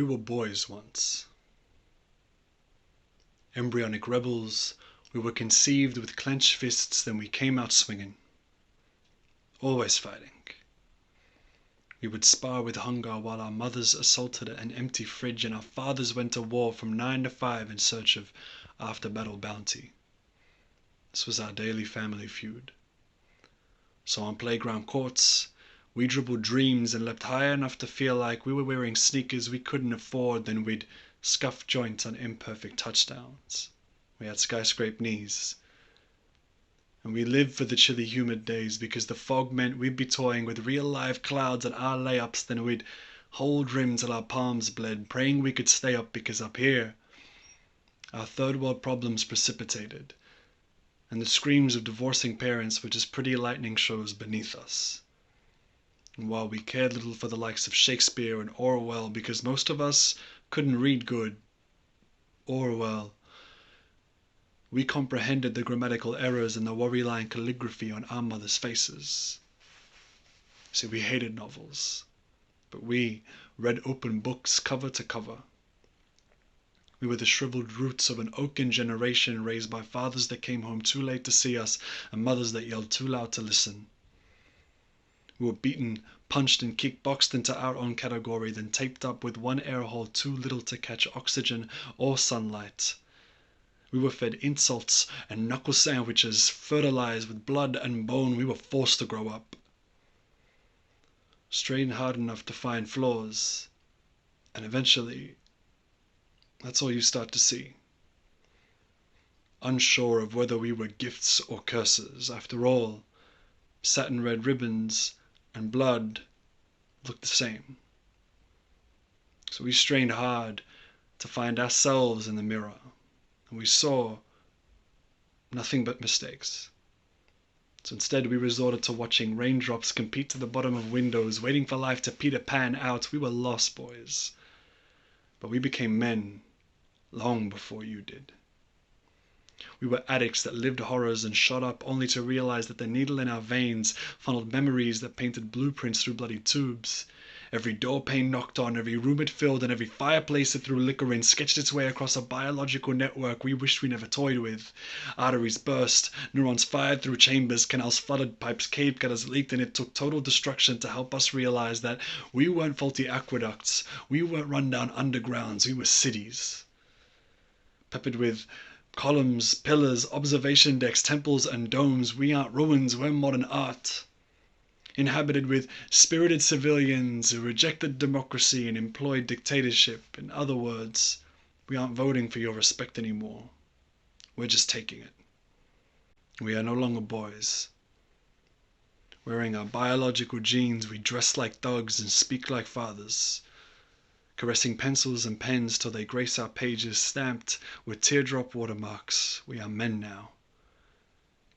We were boys once. Embryonic rebels, we were conceived with clenched fists, then we came out swinging. Always fighting. We would spar with hunger while our mothers assaulted an empty fridge and our fathers went to war from 9 to 5 in search of after-battle bounty. This was our daily family feud. So on playground courts, we dribbled dreams and leapt high enough to feel like we were wearing sneakers we couldn't afford, then we'd scuff joints on imperfect touchdowns. We had skyscrape knees. And we lived for the chilly humid days because the fog meant we'd be toying with real live clouds on our layups, then we'd hold rim till our palms bled, praying we could stay up because up here, our third world problems precipitated, and the screams of divorcing parents were just pretty lightning shows beneath us. And while we cared little for the likes of Shakespeare and Orwell because most of us couldn't read good, Orwell, we comprehended the grammatical errors and the worry-line calligraphy on our mothers' faces. See, we hated novels, but we read open books cover to cover. We were the shriveled roots of an oaken generation raised by fathers that came home too late to see us and mothers that yelled too loud to listen. We were beaten, punched and kickboxed into our own category, then taped up with one air hole too little to catch oxygen or sunlight. We were fed insults and knuckle sandwiches, fertilized with blood and bone. We were forced to grow up. Strain hard enough to find flaws, and eventually, that's all you start to see. Unsure of whether we were gifts or curses. After all, satin red ribbons and blood looked the same. So we strained hard to find ourselves in the mirror. And we saw nothing but mistakes. So instead we resorted to watching raindrops compete to the bottom of windows, waiting for life to Peter Pan out. We were lost boys. But we became men long before you did. We were addicts that lived horrors and shot up only to realize that the needle in our veins funneled memories that painted blueprints through bloody tubes. Every door pane knocked on, every room it filled, and every fireplace it threw liquor in sketched its way across a biological network we wished we never toyed with. Arteries burst, neurons fired through chambers, canals flooded, pipes caved, gutters leaked, and it took total destruction to help us realize that we weren't faulty aqueducts, we weren't rundown undergrounds, we were cities. Peppered with columns, pillars, observation decks, temples, and domes. We aren't ruins, we're modern art. Inhabited with spirited civilians who rejected democracy and employed dictatorship. In other words, we aren't voting for your respect anymore. We're just taking it. We are no longer boys. Wearing our biological genes, we dress like thugs and speak like fathers. Caressing pencils and pens till they grace our pages stamped with teardrop watermarks. We are men now.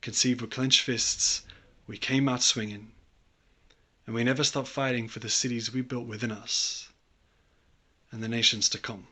Conceived with clenched fists, we came out swinging. And we never stopped fighting for the cities we built within us and the nations to come.